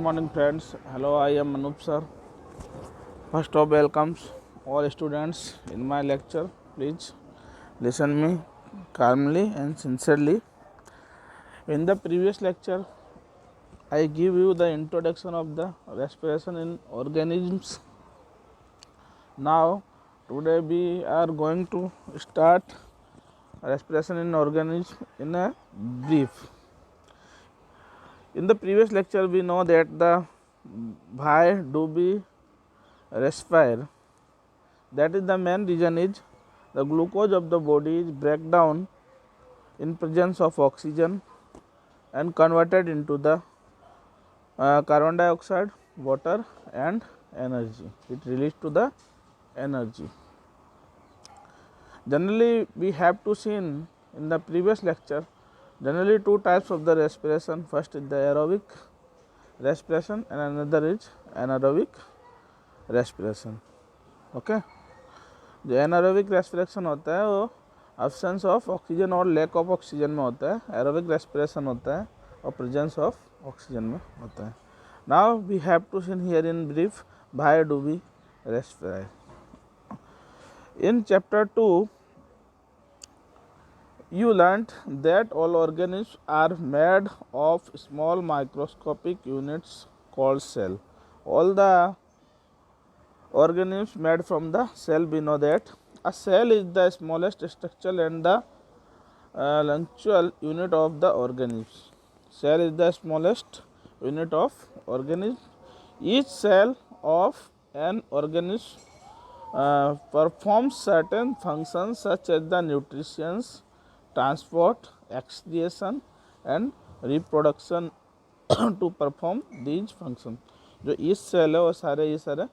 morning friends. Hello, I am Anup sir. First of welcomes all students in my lecture. Please listen me calmly and sincerely. In the previous lecture, I give you the introduction of the respiration in organisms. Now, today we are going to start respiration in organisms in a brief. In the previous lecture, we know that the why do we respire. That is the main reason is the glucose of the body is break down in presence of oxygen and converted into the carbon dioxide, water and energy. It released to the energy. Generally we have to see in the previous lecture generally two types of the respiration. First is the aerobic respiration and another is anaerobic respiration. Okay. जो anaerobic respiration होता है वो absence of oxygen और lack of oxygen में होता है. Aerobic respiration होता है और प्रेजेंस ऑफ ऑक्सीजन में होता है. Now we have to see here in brief why do we respirate. In chapter 2 you learnt that all organisms are made of small microscopic units called cell. All the organisms made from the cell, we know that a cell is the smallest structure and the functional unit of the organisms. Cell is the smallest unit of organism. Each cell of an organism performs certain functions such as the nutrition, transport, excretion and reproduction to perform these functions. जो इस cell है वो सारे ये सारे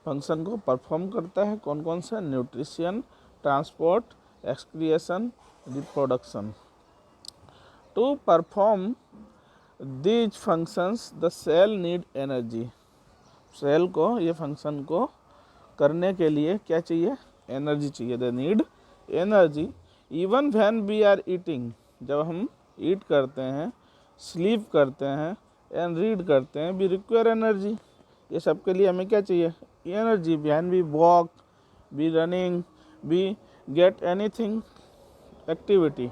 function को perform करता है. कौन कौन से? Nutrition, transport, excretion, reproduction. To perform these functions the cell need energy. Cell को ये फंक्शन को करने के लिए क्या चाहिए? एनर्जी चाहिए. They need energy. Even when we are eating, जब हम ईट करते हैं, स्लीप करते हैं एंड रीड करते हैं, वी रिक्वायर एनर्जी. ये सब के लिए हमें क्या चाहिए? Energy. When we walk, we running, we get anything activity.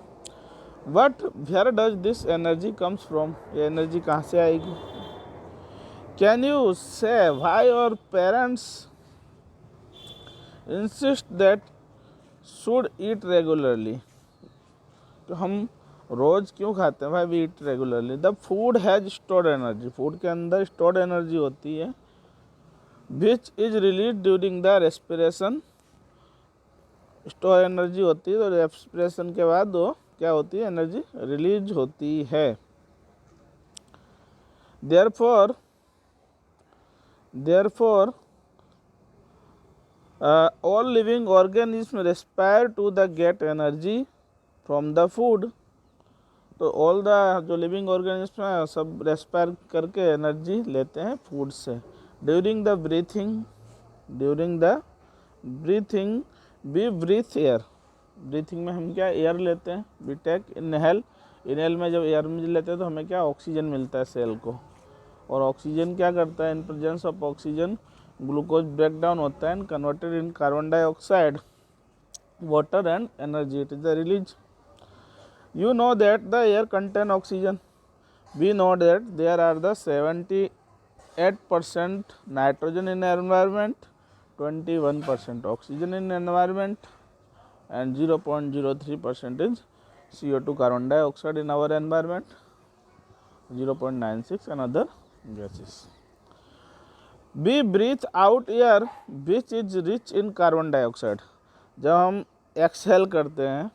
But where does this energy comes from? ये एनर्जी कहाँ से आएगी? Can you say why your parents insist that should eat regularly? तो हम रोज़ क्यों खाते हैं? भाई we eat regularly. The food has stored energy. Food के अंदर स्टोर्ड एनर्जी होती है which is release during the respiration. Store energy होती है तो रेस्पिरेशन के बाद वो क्या होती है? एनर्जी रिलीज होती है. Therefore all living organisms respire to the get energy from the food. तो ऑल द जो लिविंग ऑर्गेनिज्म हैं सब रेस्पायर करके एनर्जी लेते हैं फूड से. During the breathing we breathe air. Breathing में हम क्या एयर लेते हैं? We take inhale. इनहेल में जब एयर में लेते हैं तो हमें क्या ऑक्सीजन मिलता है सेल को. और ऑक्सीजन क्या करता है? In presence of oxygen glucose break down होता है and converted in carbon dioxide, water and energy. It is the release. You know that the air contain oxygen. We know that there are the 78% nitrogen in environment, 21% oxygen in environment and 0.03% is CO2 carbon dioxide in our environment, 0.96 and other gases. We breathe out air which is rich in carbon dioxide. जब हम exhale करते हैं,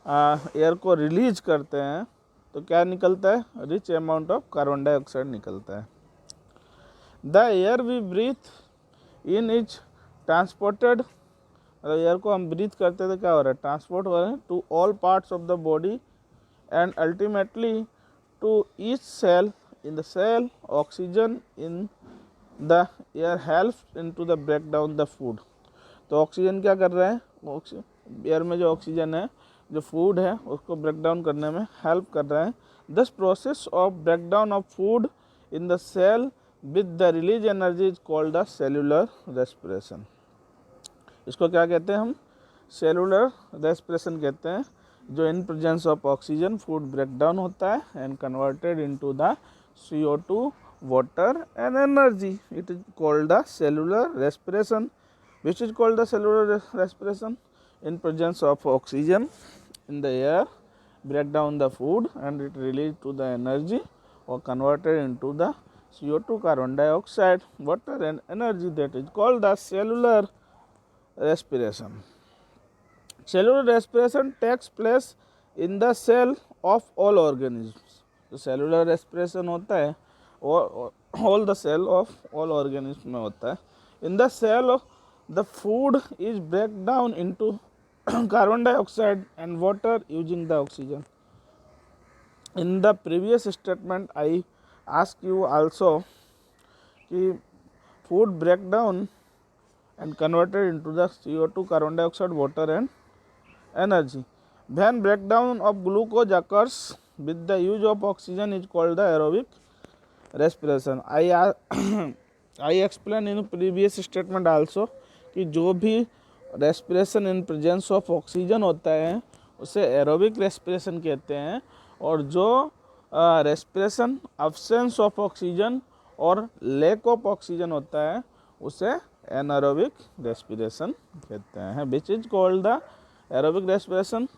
air को release करते हैं तो क्या निकलता है? Rich amount of carbon dioxide निकलता है. The air we breathe in is transported. Air को हम ब्रीथ करते हैं तो क्या हो रहा है? ट्रांसपोर्ट हो रहा है to all parts of the body and ultimately to each cell. In the cell oxygen in the air helps in to the break down the food. तो ऑक्सीजन क्या कर रहा है? एयर में जो ऑक्सीजन है जो फूड है उसको ब्रेक डाउन करने में हेल्प कर रहा है. This process of break down of food in the cell with the release energy is called the cellular respiration. इसको क्या कहते हैं हम? सेलुलर रेस्पिरेशन कहते हैं, जो in presence of oxygen food break down होता है and converted into the CO2, water and energy. It is called the cellular respiration. Which is called the cellular respiration? In presence of oxygen in the air, break down the food and it release to the energy or converted into the CO2, carbon dioxide, water and energy. That is called the cellular respiration. Cellular respiration takes place in the cell of all organisms. तो cellular respiration होता है all the cell of all organisms में होता है. In the cell the food is break down into carbon dioxide and water using the oxygen. In the previous statement I asked you also कि food break down and converted into the CO2, carbon dioxide, water and energy. When breakdown of glucose occurs with the use of oxygen is called the aerobic respiration. I explained in previous statement also कि जो भी respiration in presence of oxygen होता है उसे aerobic respiration कहते हैं, और जो रेस्पिरेशन अब्सेंस ऑफ ऑक्सीजन और लैक ऑफ ऑक्सीजन होता है उसे एनारोबिक रेस्पिरेशन कहते हैं. विच is called the aerobic respiration?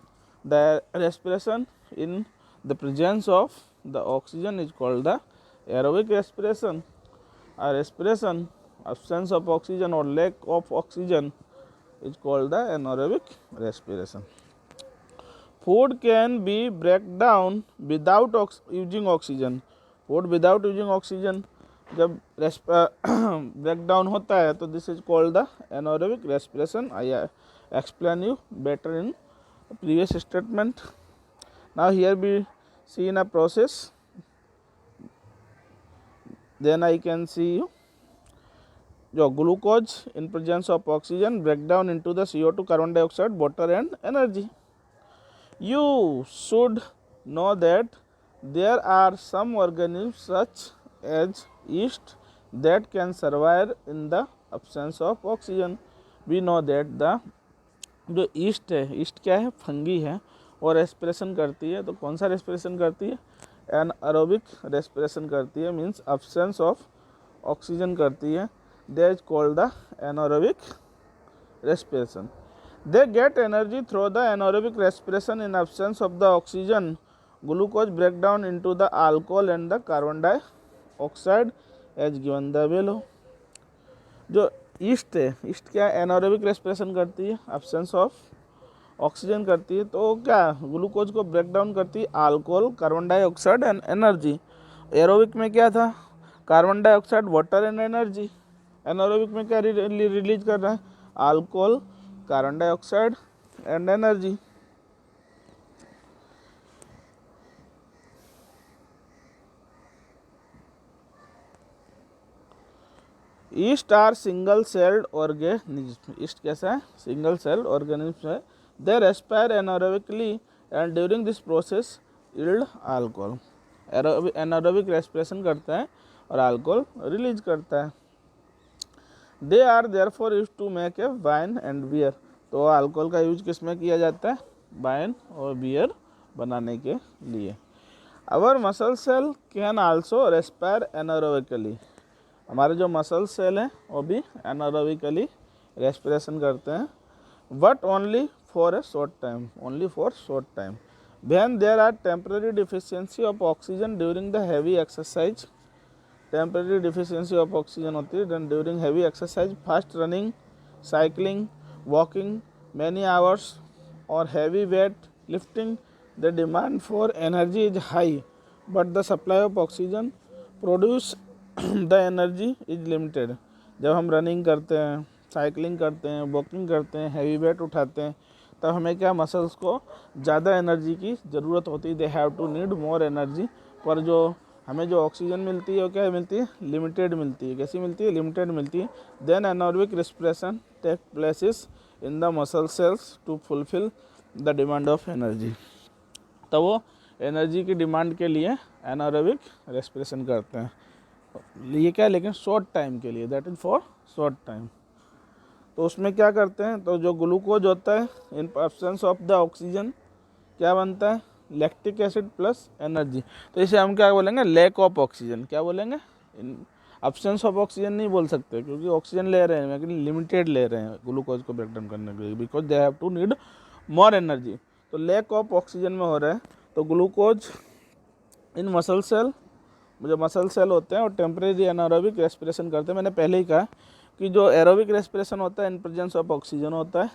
The respiration in the presence of the oxygen is called the aerobic respiration. Respiration absence of oxygen or lack of oxygen is called the anaerobic respiration. Food can be break down without using oxygen. Food without using oxygen जब break down होता है तो this is called the anaerobic respiration. I explain you better in previous statement. Now here we see in a process. Then I can see you जो glucose in presence of oxygen break down into the CO2, carbon dioxide, water and energy. You should know that there are some organisms such as yeast that can survive in the absence of oxygen. We know that the जो east है, east क्या है? Fungi है और respiration करती है. तो कौन सा रेस्पिरेशन करती है? एनारोबिक रेस्पिरेशन करती है, मीन्स अब्सेंस ऑफ ऑक्सीजन करती है. That is called the anaerobic respiration. They get energy through the anaerobic respiration in absence of the oxygen. Glucose break down into the alcohol and the carbon dioxide as given the below. जो east है, east क्या anaerobic respiration करती है, absence of oxygen करती है. तो क्या glucose को ब्रेक डाउन करती है alcohol, carbon dioxide and energy. Aerobic में क्या था? Carbon dioxide, water and energy. Anaerobic में क्या रिलीज कर रहा है? Alcohol, carbon dioxide and energy. Yeast are single celled organism. Yeast कैसा है? सिंगल सेल्ड ऑर्गेनिज्म है. They respire anaerobically and during this process yield alcohol. Anaerobic respiration करता है और अल्कोहल रिलीज करता है. They are therefore use to make a wine and beer. तो alcohol का यूज किस में किया जाता है? वाइन और बियर बनाने के लिए. Our muscle cell can also respire anaerobically. हमारे जो मसल सेल हैं वो भी एनारोबिकली रेस्पिरेशन करते हैं, but only for a short time. Only for short time. When there are temporary deficiency of oxygen during the heavy exercise. Temporary deficiency of oxygen होती है then during heavy exercise, fast running, cycling, walking many hours और heavy weight lifting. The demand for energy is high but the supply of oxygen produce the energy is limited. जब हम running करते हैं, cycling करते हैं, walking करते हैं, heavy weight उठाते हैं, तब हमें क्या मसल्स को ज़्यादा एनर्जी की ज़रूरत होती है. They have to need more energy. पर जो हमें जो ऑक्सीजन मिलती है वो क्या मिलती है? लिमिटेड मिलती है. कैसी मिलती है? लिमिटेड मिलती है. Then anaerobic respiration take places in the muscle cells to fulfil the demand of energy. तो वो एनर्जी की डिमांड के लिए एनारोबिक रेस्पिरेशन करते हैं. ये क्या है लेकिन शॉर्ट टाइम के लिए, that is for short time. तो उसमें क्या करते हैं, तो जो ग्लूकोज होता है इन एब्सेंस ऑफ द ऑक्सीजन क्या बनता है, लैक्टिक एसिड प्लस एनर्जी। तो इसे हम क्या बोलेंगे, लैक ऑफ ऑक्सीजन। क्या बोलेंगे, इन एब्सेंस ऑफ ऑक्सीजन नहीं बोल सकते क्योंकि ऑक्सीजन ले रहे हैं लेकिन लिमिटेड ले रहे हैं ग्लूकोज को ब्रेक डाउन करने के लिए, because they have to need more energy. तो लैक ऑफ ऑक्सीजन में हो रहा है। तो ग्लूकोज इन मसल सेल, जो मसल सेल होते हैं और टेम्परेरी एनारोबिक रेस्पिरेशन करते हैं। मैंने पहले ही कहा कि जो एरोबिक रेस्पिरेशन होता है इन प्रेजेंस ऑफ ऑक्सीजन होता है,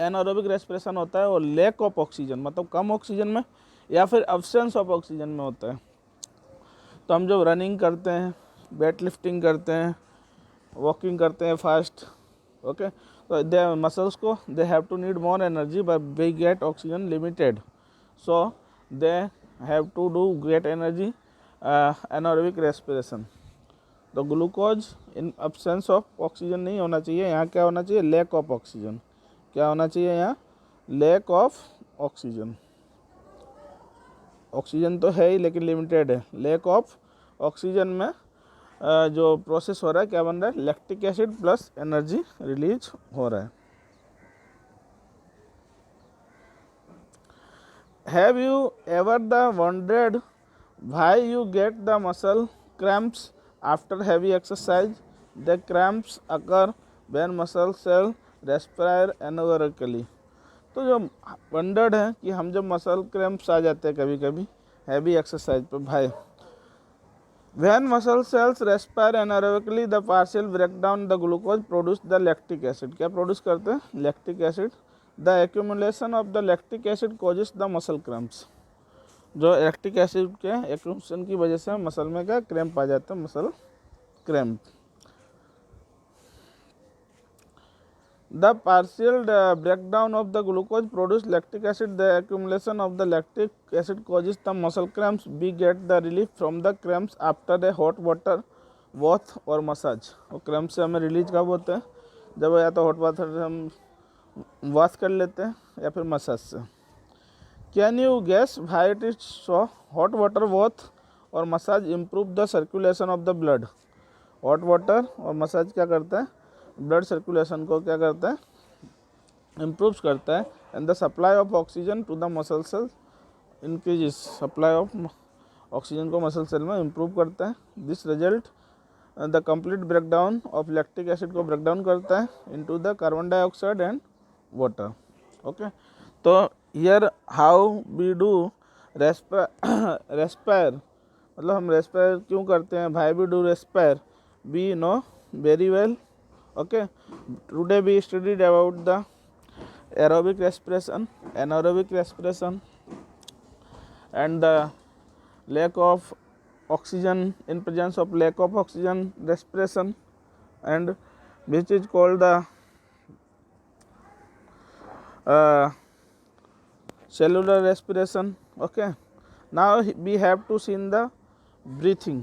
एनारोबिक रेस्पिरेशन होता है और लैक ऑफ ऑक्सीजन मतलब कम ऑक्सीजन में या फिर एब्सेंस ऑफ ऑक्सीजन में होता है। तो हम जब रनिंग करते हैं, वेट लिफ्टिंग करते हैं, वॉकिंग करते हैं फास्ट, ओके, तो दे मसल्स को they have to need more energy but they get oxygen limited, so they have to do get energy anaerobic respiration. तो glucose in absence of oxygen नहीं होना चाहिए, यहाँ क्या होना चाहिए, लैक ऑफ ऑक्सीजन। क्या होना चाहिए यहाँ, लैक ऑफ ऑक्सीजन। ऑक्सीजन तो है ही लेकिन लिमिटेड है। लैक ऑफ ऑक्सीजन में जो प्रोसेस हो रहा है क्या बन रहा है, lactic acid plus energy release हो रहा है। Have you ever the wondered why you get the muscle cramps after heavy exercise? The cramps occur when muscle cell respire anaerobically. तो जो वंडर्ड है कि हम जब मसल क्रैम्प्स आ जाते हैं कभी कभी हैवी एक्सरसाइज पे भाई, when muscle cells respire anaerobically the partial breakdown the glucose produce the lactic acid। क्या प्रोड्यूस करते हैं, lactic acid. the accumulation of the lactic acid causes the muscle cramps। जो लैक्टिक एसिड के accumulation की वजह से मसल में क्या क्रैम्प आ जाता है, muscle cramp. The partial breakdown of the glucose produce lactic acid. The accumulation of the lactic acid causes the muscle cramps. We get the relief from the cramps after a hot water bath और massage. और cramp से हमें release कब होते हैं, जब या तो हॉट वाटर से हम वॉश कर लेते हैं या फिर मसाज से। Can you guess why it is so? Hot water bath और massage improve the circulation of the blood. Hot water और मसाज क्या करता है, ब्लड सर्कुलेशन को क्या करता है, इम्प्रूव करता है। And the supply of oxygen to the muscle cell increases. Supply of oxygen को मसल सेल में इम्प्रूव करता है। This result the complete breakdown of lactic acid को ब्रेकडाउन करता है into the carbon dioxide and water. Okay, तो here how we do respire, मतलब हम रेस्पायर क्यों करते हैं, भाई we do respire, we know very well. Okay, today we studied about the aerobic respiration, anaerobic respiration and the lack of oxygen, in presence of lack of oxygen respiration, and which is called the cellular respiration. Okay, now we have to see in the breathing,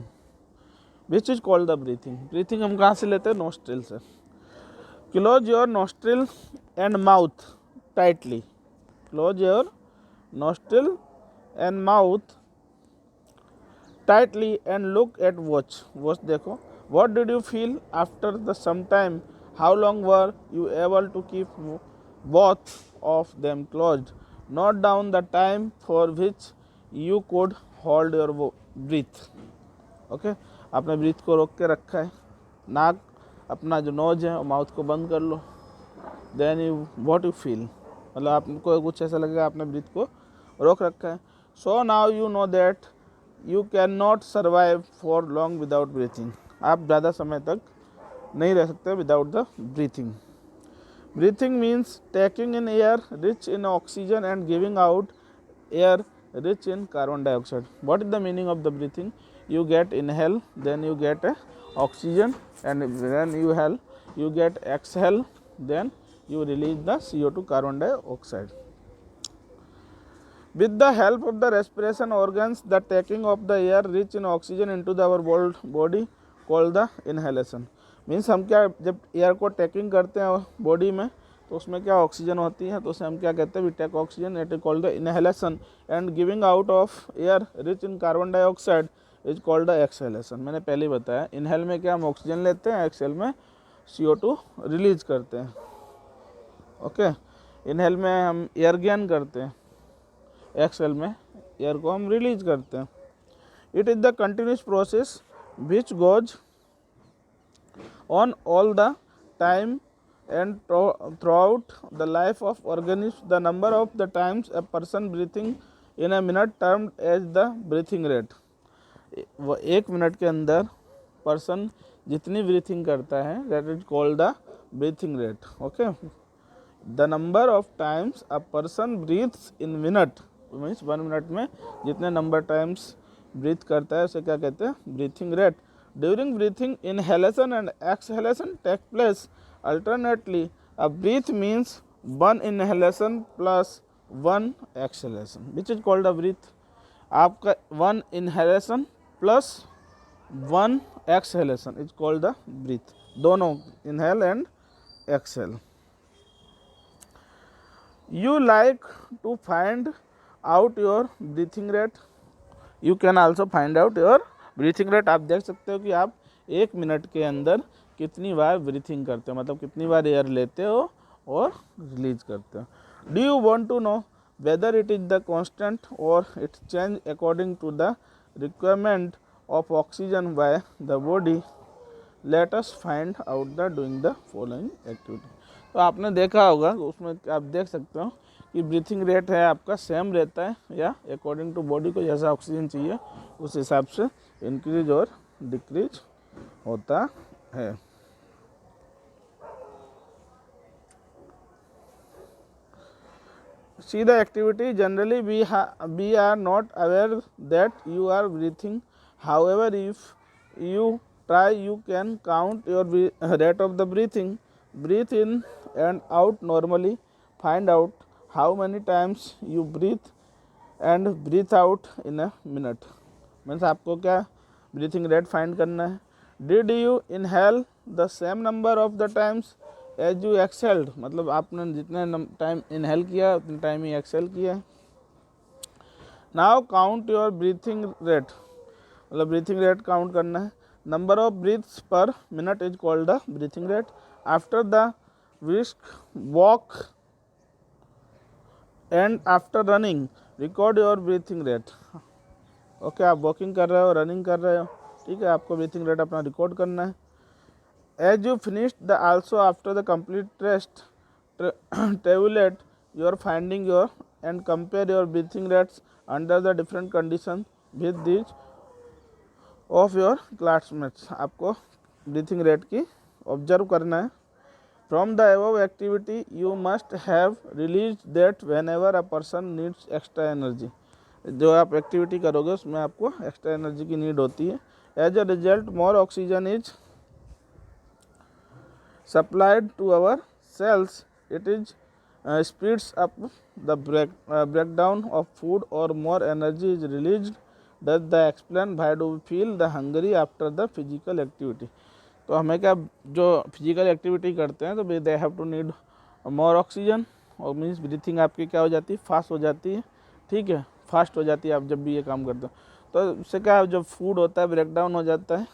which is called the breathing. breathing हम कहाँ से लेते हैं, nostril से। Close your nostril and mouth tightly. Close your nostril and mouth tightly and look at watch. Watch देखो। What did you feel after the some time? How long were you able to keep both of them closed? Note down the time for which you could hold your breath. Okay, आपने breathe को रोक के रखा है, नाक अपना जो knows है और माउथ को बंद कर लो। Then you what you feel, मतलब आपको कुछ ऐसा लगेगा आपने ब्रीथ को रोक रखा है। So now you know that you can not survive for long without breathing. आप ज़्यादा समय तक नहीं रह सकते without the breathing. Breathing means taking in air rich in oxygen and giving out air rich in carbon dioxide. What is the meaning of the breathing? You get inhale, then you get oxygen, and then you get exhale, then you release the CO2 carbon dioxide. With the help of the respiration organs, the taking of the air rich in oxygen into our body called the inhalation. Means हम क्या जब air को taking करते हैं body में तो उसमें क्या ऑक्सीजन होती है, तो उसे हम क्या कहते हैं, we take oxygen, it is called the inhalation. And giving out of air rich in carbon dioxide is called the exhalation. मैंने पहले ही बताया, इनहेल में क्या हम ऑक्सीजन लेते हैं, एक्सहेल में CO2 रिलीज करते हैं। ओके, इनहेल में हम एयर गेन करते हैं, एक्सहेल में एयर को हम रिलीज करते हैं। It is the continuous process which goes on all the time and throughout the life of organisms. The number of the times a person breathing in a minute termed as the breathing rate. वो 1 minute के अंदर person जितनी breathing करता है, that is called the breathing rate. Okay, the number of times a person breathes in minute means 1 minute में जितने number times breathe करता है उसे क्या कहते हैं, breathing rate. During breathing, inhalation and exhalation take place alternately. A breath means one inhalation plus one exhalation, which is called a breath. आपका one inhalation plus one exhalation is called the breath. दोनों inhale and exhale. You like to find out your breathing rate. You can also find out your breathing rate. आप देख सकते हो कि आप 1 minute के अंदर कितनी बार ब्रीथिंग करते हो, मतलब कितनी बार एयर लेते हो और रिलीज करते हो. Do you want to know whether it is the constant और it change according to the requirement of oxygen by the body. Let us find out the doing the following activity. तो आपने देखा होगा, उसमें आप देख सकते हो कि ब्रीथिंग रेट है आपका सेम रहता है या अकॉर्डिंग टू बॉडी को जैसा ऑक्सीजन चाहिए उस हिसाब से इंक्रीज और डिक्रीज होता है. See the activity. Generally we are not aware that you are breathing. However, if you try, you can count your rate of the breathing. Breathe in and out normally. Find out how many times you breathe and breathe out in a minute. Means आपको क्या breathing rate find करना है. Did you inhale the same number of the times as you exhaled, मतलब आपने जितने time inhale किया उतने time ही एक्सेल किया. Now count your breathing rate, मतलब ब्रीथिंग रेट काउंट करना है. Number of breaths per minute is called the breathing rate. After the brisk walk and after running record your breathing rate. Okay, आप walking कर रहे हो, running कर रहे हो, ठीक है, आपको ब्रीथिंग रेट अपना रिकॉर्ड करना है. As you finished the also after the complete rest, tabulate your finding your and compare your breathing rates under the different conditions with these of your classmates. आपको breathing rate की observe करना है. From the above activity, you must have released that whenever a person needs extra energy. जो आप activity करोगे उसमें आपको extra energy की नीड होती है. As a result, more oxygen is supplied to our cells. It is speeds up the breakdown of food or more energy is released. Does the explain why do we feel the hungry after the physical activity. तो हमें क्या, जो physical activity करते हैं तो they have to need more oxygen और means breathing आपकी क्या हो जाती है, फास्ट हो जाती है. ठीक है, फास्ट हो जाती है आप जब भी ये काम करते हो. तो इससे क्या जब फूड होता है ब्रेक डाउन हो जाता है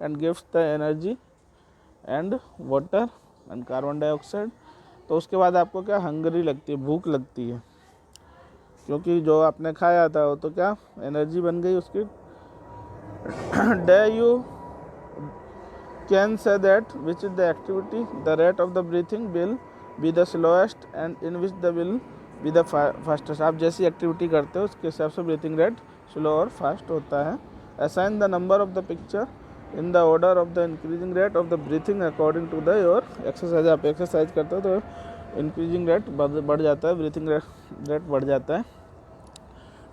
and gives the energy and water and carbon dioxide. तो उसके बाद आपको क्या हंगरी लगती है, भूख लगती है, क्योंकि जो आपने खाया था वो तो क्या एनर्जी बन गई उसकी. They you can say that which is the activity the rate of the breathing will be the slowest and in which the will be the fastest. आप जैसी एक्टिविटी करते हो उसके हिसाब से ब्रीथिंग रेट स्लो और फास्ट होता है. Assign the number of the picture in the order of the increasing rate of the breathing according to the your exercise. आप एक्सरसाइज करते हो तो इंक्रीजिंग रेट बढ़ जाता है, ब्रीथिंग रेट बढ़ जाता है.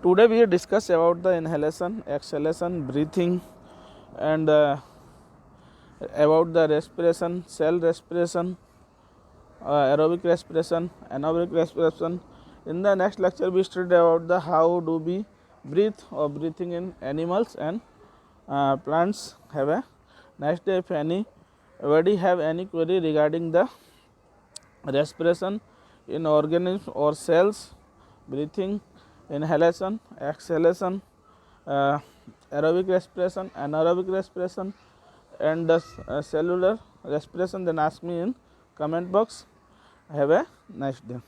Today we discuss about the inhalation, exhalation, breathing and about the respiration, cell respiration, aerobic respiration, anaerobic respiration. In the next lecture we study about the how do we breathe or breathing in animals and plants. Have a nice day. If anybody have any query regarding the respiration in organisms or cells, breathing, inhalation, exhalation, aerobic respiration, anaerobic respiration, and the cellular respiration, then ask me in comment box. Have a nice day.